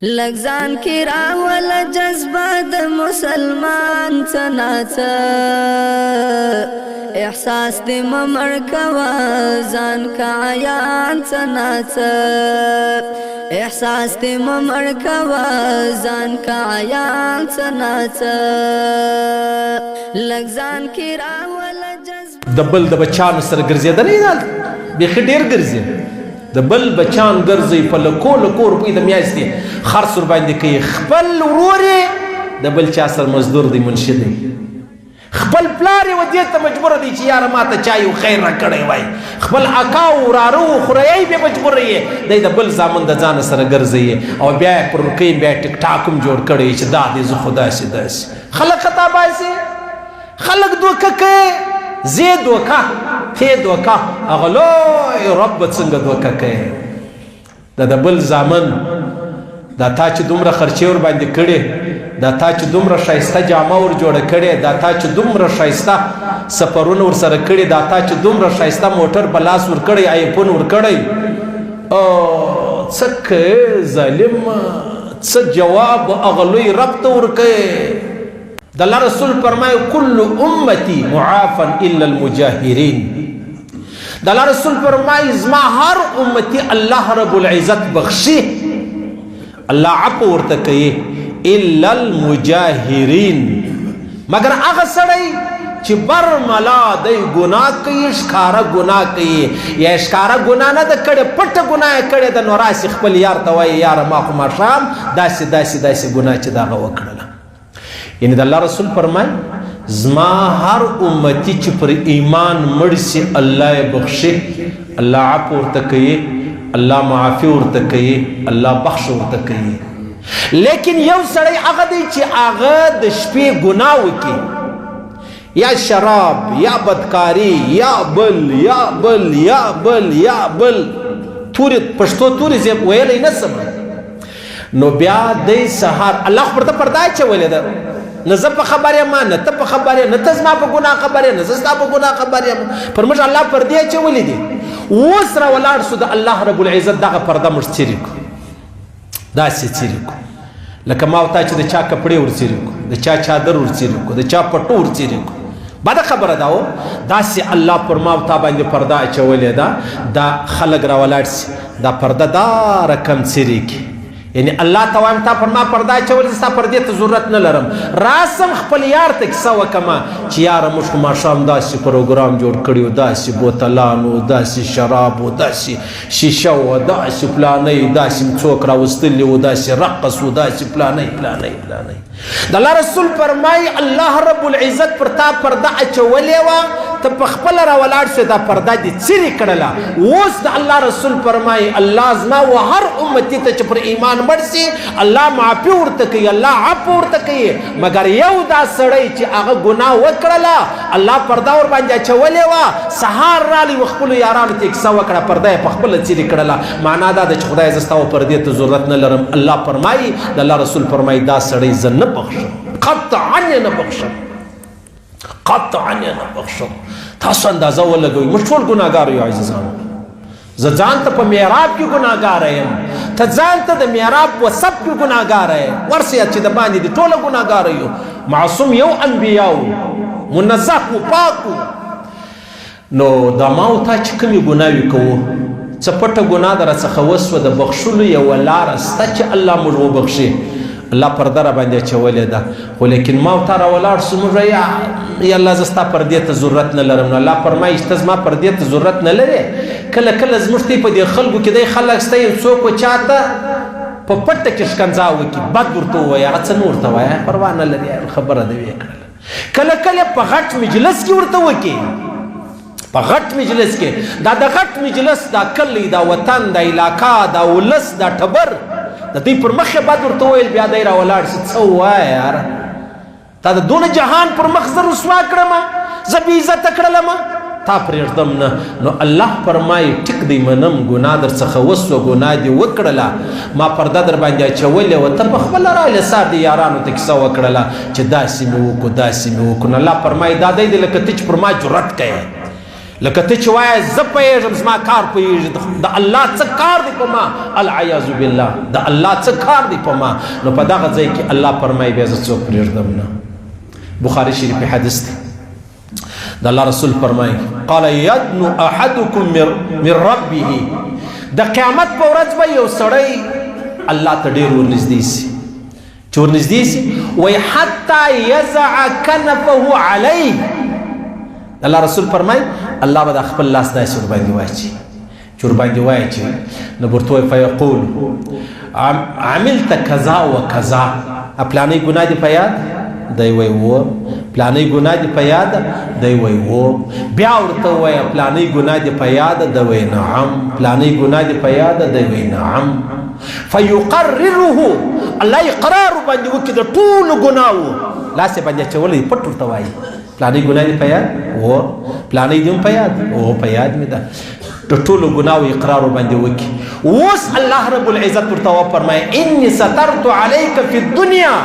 لگزان کی راول جذبه د مسلمان څناڅه احساس دې ممړ کوا ځان کا عیان څناڅه احساس دې ممړ کوا ځان کا عیان څناڅه لگزان کی راول جذبه دبل د بچانو سره ګرځېدل نه بیخي ډېر ګرځي د بل بچان ګرځي په لکو روپۍ د میاشتې خرڅ ورباندې کوي خپل ورور یې د بل چا سره مزدور دی منشي دی خپل پلار یې و دې ته مجبور دی چې یاره ما ته چای و خیر راکړی وای خپل اکا و وراره و خوریی بې مجبور یې دی د بل زامن د ځانه سره ګرځوي او بیا یې پر روکۍ بیا یې ټیک ټاک هم جوړ کړی چې دا دی زه خو داسې خلک خطا باسي خلک دوکه کوي زه دوکه ته دوکه هغه لوی رب څنګه دوکه کوي دا د بل زامن دا تا چې دومره خرچې ورباندې کړې دا تا چې دومره ښایسته جامه ور جوړه کړې دا تا چې دومره ښایسته سفرونه ورسره کړي دا تا چې دومره ښایسته موټر په لاس ورکړی آیفون ورکړی څه کوې ظالم څه جواب هغه لوی رب ته ورکوې د الله رسول فرمایي کل امتی معافا الا المجاهرین د الله رسول فرمایي زما هر امتی الله رب العزت بخشي الله عفو ورته کوي الا المجاهرین مگر هغه سړی چې برملا دی ګناه کوي ښکاره ګناه کوي یا ښکاره ګناه نه ده کړې پټه ګناه یې کړې ده نو راسي خپل یار ته وایي یاره ما خو ماښام داسې ګناه چې دغه وکړله یعنی د الله رسول فرمایي زما هر امتی چې پر ایمان مړ سي الله یې بخشي الله عفو ورته کوي الله معافي ورته کوي الله بخش ورته کوي لیکن یو سړی هغه دی چې هغه د شپې ګناه وکړي یا شراب یا بدکاری یا بل تورې پښتو تورې زه ویلی نه سم نو بیا دی سهار الله خو پرته پرده اچولې ده نه زه په خبر یم نه ته په خبر یې نه ته زما په ګناه خبر یې نه زه ستا په ګناه خبر یم پر موږ الله پردې اچولې دي اوس را ولاړ سو د الله رب العزت دغه پرده موږ څیرې کړو داسې څیرې کړو لکه ما او تا چې د چا کپړې ورڅیرې کړو د چا چادر ورڅیرې کړو د چا پټو ورڅیرې کړو بده خبره ده او داسې الله پر ما او تا باندې پرده اچولې ده دا خلک را ولاړ سي دا پرده دا رقم څیرې کړي یعنی الله ته وایم تا پر ما پرده اچولې ستا پردې ته ضرورت نه لرم راسم خپل یار ته کیسه وکړمه چې یاره موږ خو ماښام داسې پروګرام جوړ کړي و داسې بوتلان و داسې شراب و داسې شیشه و داسې فلانۍ داسې څوک راوستلي و داسې رقص و داسې فلانۍ د الله رسول فرمایي الله رب العزت پر تا پرده اچولې وه ته په خپله راولاړ شې دا پرده دې څیرې کړله اوس د الله رسول فرمایي الله زما و هر امتي ته چې پر ایمان مړ سي الله معافي ورته کوي الله عفو ورته کوي مګر یو دا سړی چې هغه ګناه وکړله الله پرده ورباندې اچولې وه سهار رالی و خپلو یارانو ته یې کیسه وکړه پرده یې په خپله څیرې کړله معنا دا ده چې خدای زه ستا و پردې ته ضرورت نه لرم الله فرمایي د الله رسول فرمایي دا سړی زه نه بخشم قطعا یې نه بخشم تاسو اندازه ولګوئ موږ ټول ګناهګار یو عزیزانو زه ځان ته په میراب کې ګناهګار یم ته ځان ته د میراب وسب کې ګناهګار یې ورسې چې د باندې د ټوله ګناهګار یو معصوم یو انبیا و منزه و پاک و نو دا ما او تا چې کومې ګناوې کوو څه پټه ګناه در څخه وسوه د بخښلو یوه لاره شته چې الله موږ وبخښي الله پرده را باندې اچولې ده خو لیکن ما او تا راولاړ سو موږ یا الله زه ستا پردې ته ضرورت نه لرم نو الله فرمایي چې ته زما پردې ته ضرورت نه لرې کله زموږ ته په دې خلکو کې دی خلک سته یو څوک و چاته په پټه کې شکنځا وکړي بد ورته ووایي هغه څه نه ورته وایه پروا نه لري خبره ده ویې کړله کله په غټ مجلس کې ورته وکړي په غټ مجلس کې دا د غټ مجلس دا کلی دا وطن دا علاقه دا ولس دا ټبر د دوی پر مخ یې بد ورته وویل بیا دی راولاړ شي څه ووایه یاره تا د دونه جهان پر مخ زه رسوا کړمه زه بې عزته کړلمه تا پرېږدم نه نو الله فرمایي ټیک دی منم ګناه در څخه وسوه ګناه دې وکړله ما پرده در باندې اچولې وه ته په خپله راغلې سار دې یارانو ته کیسه وکړله چې داسې مې وکړو نو الله فرمایي دا دی لکه ته چې پر ما جرت کوې لکه ته چې وایې زه پوهېږم زما کار پوهېږي د الله څه کار دی په ما العیاذ بالله د الله څه کار دی په ما نو په دغه ځای کې الله فرمایي بیا زه څوک پرېږدم نه بخاري شریف حدیث دی د الله رسول فرمایي قال یدنو احدکم من ربه د قیامت په ورځ به یو سړی الله ته ډېر ورنږدې سي چې ورنږدې سي وایي حتی یزع کنفه علیه الله رسول فرمایي الله به د خپل لاس داسې ورباندې واچي چې ورباندې واچي نو ورته وایي فیقول عملت کذا و کذا پلانۍ ګناه دې په یاد دی وایي و پلانۍ ګناه دې په یاد دی وایي و بیا ورته ووایه پلانۍ ګناه دې په یاد دی وایي نعم پلانۍ ګناه دې په یاد دی وایي نعم فیقرره الله اقرار باندې وکړي د ټولو ګناهو لاس یې باندې اچولی پټ ورته وایي پلانۍ ګناه دې په یاد و پلانۍ دې هم په یاد و په یاد مې ده د ټولو ګناهو اقرار باندې وکړي اوس الله رب العزت ورته وفرمایي اني سترت علیک فی الدنیا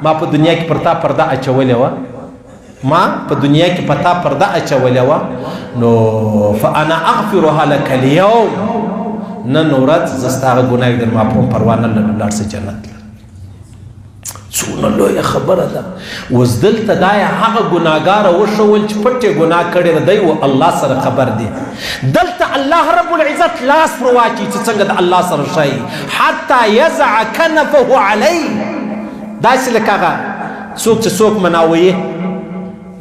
ما په دنیا کې پر تا پرده اچولې وه ما په دنیا کې په تا پرده اچولې وه نو فانا اغفرها لك اليوم نن ورځ زه ستا هغه ګناه در معفوم پروا نه لرم لاړ سه جنت څومره لویه خبره ده اوس دلته دا هغه ګناهګاره وښول چې پټ یې ګناه کړې ده دی و الله سره خبر دی دلته الله رب العزت لاس پر واچي چې څنګه د الله سره ښایي حتی یزع کنفه علی داسې لکه هغه څوک چې څوک مناویې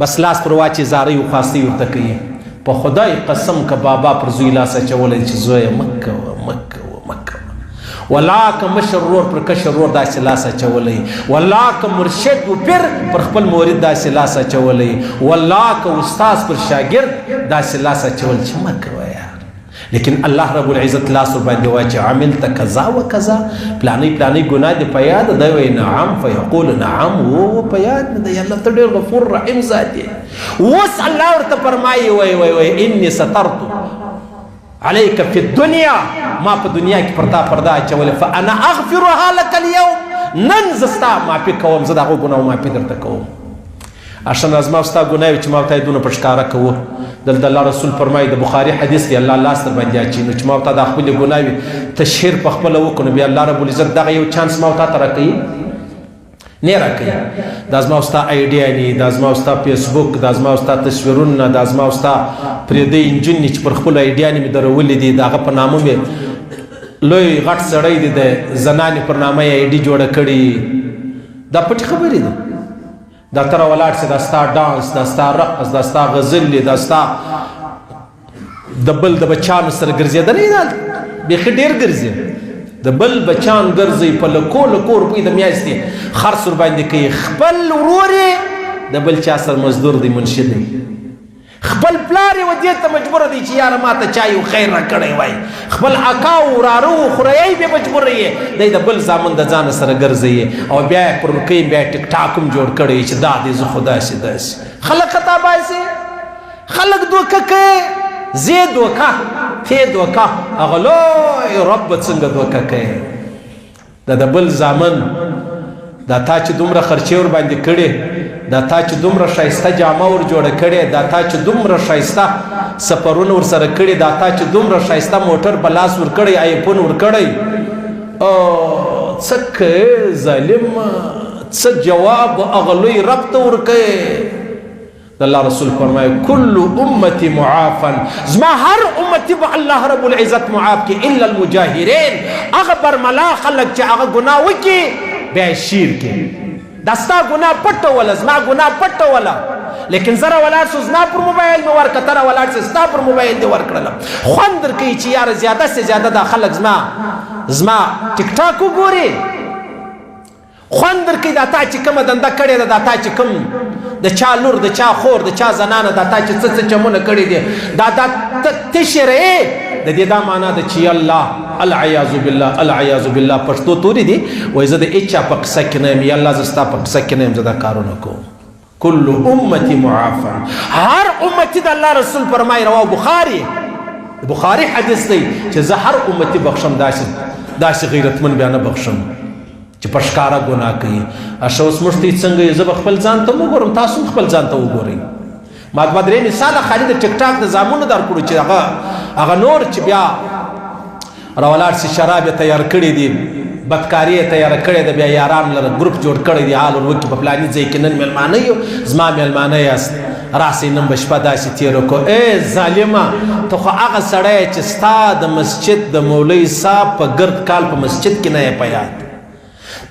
بس لاس پر واچي زارۍ و خواستۍ ورته کوي په خدای قسم که بابا پر زوی لاس اچولی چې زویه مه کوه مه کوه مه کوه والله که مشر ورور پر کشر ورور داسې لاس اچولی والله که مرشد و پیر پر خپل مورید داسې لاس اچولی والله که استاذ پر شاګرد داسې لاس اچول چې مه کوه یار لیکن الله رب العزت لاس ورباندې واچي عملت کذا و کذا پلانۍ ګناه دې په یاد دی وایي نعم فیقول نعم و په یاد مې دی الله ته ډېر غفور رحیم ذات دی اوس الله ورته فرمایي وایي اني سترت علیک فی الدنیا ما په دنیا کې پر تا پرده اچولې فانا اغفرها لك اليوم نن زه ستا معافي کوم زه د هغو ګناهو معافي درته کوم اشن از ما ستا ګناه چې ما ورته یې دونه په ښکاره کوو دلته الله رسول فرمایي د بخاري حدیث دی الله لاس در باندې اچي نو چې ما ورته دا خپلې ګناوې تشهیر په خپله وکړو نو بیا الله رب العزت دغه یو چانس ما ورته راکوي نه راکوي دا زما او ستا ایډیانې دا زما او ستا فیسبوک دا زما او ستا تصویرونه دا زما او ستا پرېدی انجونې چې پر خپلو ایډیانې مې درولې دي د هغه په نامه مې لوی غټ سړی دی د زنانې پر نامه یې ایډي جوړه کړي دا پټې خبرې دي دا تر ولاړ سي دا ستا ډانس دا ستا رقص دا ستا غزل دا ستا د بل د بچانو سره ګرځېدلی دا بیخي ډېر ګرځي د بل بچان ګرځي په لکو لکو روپۍ د میاشتې خرڅ ورباندې کوي خپل ورور یې د بل چا سره مزدور دی منشي دی خپل پلار یې ودې ته مجبوره دی چې یاره ما ته چای و خیر راکړی وای خپل اکا و وراره و خوریی بې مجبوره یې دی د بل زامن د ځانه سره ګرځوي او بیا یې پر کوي بیا ټیک ټاک هم جوړ کړی چې دا دی زه خو داسې داسې خلک خطا باسي خلک دوکه کوي زه دوکه ته دوکه هغه لوی رب څنګه دوکه کوي دا د بل زامن دا تا چې دومره خرچې ورباندې کړې دا تا چې دومره ښایسته جامه ور جوړه کړې دا تا چې دومره ښایسته سفرونه ورسره کړي دا تا چې دومره ښایسته موټر په لاس ورکړی آیفون ورکړی څه کوې ظالم څه جواب هغه لوی رب ته ورکوې د الله رسول فرمایي کل امتي معافا زما هر امتي به الله رب العزت معاف کړي الا المجاهرین هغه برملا خلک چې هغه ګناه وکړي بیا یې شیر کړي دا ستا ګناه پټوله زما ګناه پټوله لیکن زره ولاړ شو زما پر موبایل مې ورکړه تره ولاړ شو ستا پر موبایل دې ورکړله خوند درکوي چې یاره زیاده سے زیاده دا خلک زما ټیک ټاک وګوري خوند درکوي دا تا چې کومه دنده کړې ده دا تا چې کوم د چا لور د چا خور د چا زنانه دا تا چې څه چمونه کړي دي دا تشرې د دې دا معنا ده چې الله العیاذ بالله العیاذ بالله پښتو توري دي وایي زه د هېچا په قصه کې نه یم یا الله زه ستا په قصه کې نه یم زه دا کارونه کوم کل امتي معافا هر امتي د الله رسول فرمایي رواه بخاري حدیث دی چې زه هر امتي بخشم داسې غیرتمن بیا نه بخشم چې په ښکاره ګناه کوي اشه اوس موږ ته څنګه زه به خپل ځان ته وګورم تاسو خپل ځان ته وګورئ ما دوه درې مثاله خالي د ټیک ټاک د زامنو درکړو چې هغه نور چې بیا راولاړ سي شراب یې تیار کړي دي بدکاري یې تیار کړې ده بیا یاران لره ګروپ جوړ کړی دی حال ورکې په فلاني ځای کې نن مېلمانه یو زما مېلمانه یاست راسئ نن به شپه داسې تېره کړو ای ظالمه ته خو هغه سړی چې ستا د مسجد د مولوي صاحب په ګرد کال په مسجد کې نه یې په یاد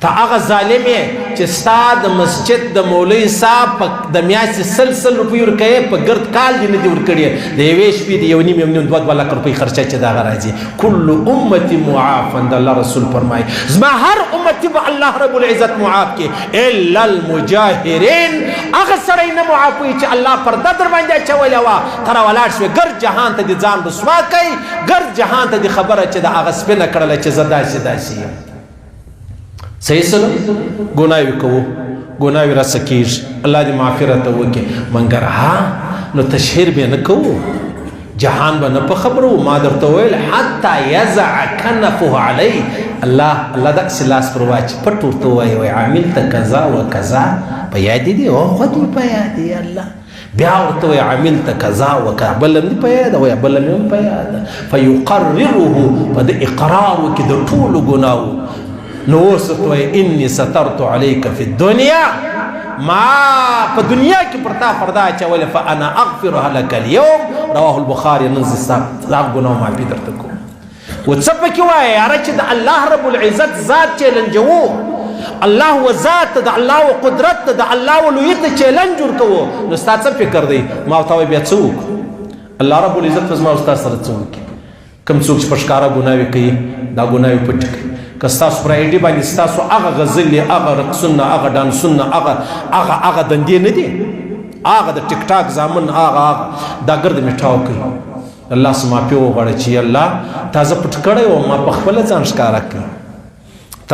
ته هغه ظالم یې چې ستا د مسجد د مولوي صاحب د میاشتې سل روپۍ ورکوې په ګرد کال دې نه دي ورکړي د یوې شپې د یو نیم دوه لک روپۍ خرچه چې د هغه راځي کل امتي معافن د الله رسول فرمایي زما هر امتي به الله رب العزت معاف کړي الا المجاهرین هغه سړی نه معاف وي چې الله پرده در باندې اچولې وه ته راولاړ شوې ګرد جهان ته دې ځان رسوا کوي ګرد جهان ته دې خبره چې د هغه سپینه کړله چې زه داسې یم صحیح سلام ګناوي کوو ګناوي راسه کېږي الله دې مغفرت وکړي مګر ها نو تشهیر به نه کوو جهان به نه په خبرو ما درته ویل حتی یزع کنفه علی الله داسې لاس پر واچي پټ ورته وایي عملت کذا و کذا په یاد دي او خود مې په یاد دی الله بیا ورته وایي عملت کذا و کذا بل مې په یاد وایي بل مې په یاد فیقرره په دې اقرار وکړي د ټولو ګناو نو ورته انی سترت علیک فی الدنیا ما په دنیا کې پرتا پردا اچولې فانا اغفرها لك اليوم رواه البخاري نن زه ګناه معافي درته کوم و څه پکې وایي یاره چې د الله رب العزت ذات چیلنجوو الله و ذات د الله و قدرت د الله و لویت چیلنج ورکوو نو ستا څه فکر دی ما ورته وایي بیا څه وکړو الله رب العزت به زما او ستا سره څه وکړي کوم څوک چې په ښکاره ګناوې کوي دا ګناوې پټ کوي که ستاسو پر آی ډي باندې ستاسو هغه غزلې هغه رقصونه هغه ډانسونه هغه دندې نه دي هغه د ټیک ټاک زامن هغه دا ګرد میټاو کوي الله څخه معافي وغواړه چې الله تا زه پټ کړی وم ما په خپله ځان ښکاره کوي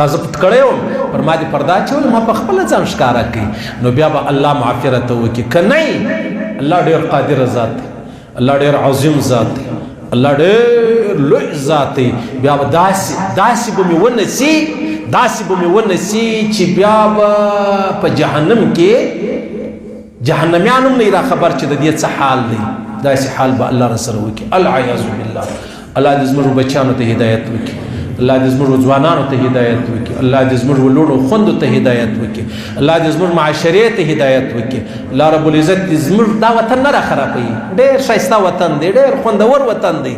تا زه پټ کړی وم پر ما دې پردا اچولې ما په خپله ځان ښکاره کوي نو بیا به الله معافي راته وکړي که نه الله ډېر قادر ذات دی الله ډېر عظیم ذات دی الله ډېر لوی ذات دی بیا به داسې به مې ونسي چې بیا به په جهنم کې جهنمیان هم نه را خبر چې د دې څه حال دی داسې حال به الله راسره وکړي العیاذ بالله الله دې زموږ بچیانو ته هدایت وکړي الله دې زموږ ځوانانو ته هدایت وکړي الله دې زموږ لوڼو خوندو ته هدایت وکړي الله دې زموږ معاشرې ته هدایت وکړي الله رب العزت دې زموږ دا وطن نه راخرابوي ډېر ښایسته وطن دی ډېر خوندور وطن دی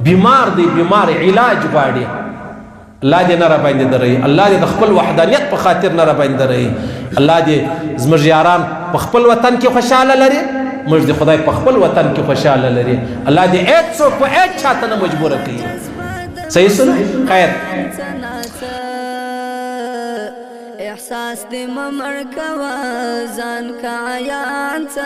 بیمار دی بیمار علاج غواړي الله دې نه راباندې دروي الله دې د خپل وحدانیت په خاطر نه راباندې دروي الله دې زموږ یاران په خپل وطن کې خوشحاله لري موږ دې خدای په خپل وطن کې خوشحاله لري الله دې هیڅ څوک په هیڅ چاته نه مجبوره کوي صحیح سنو خیر احساس دې ممر کوا ځان کا عیان څه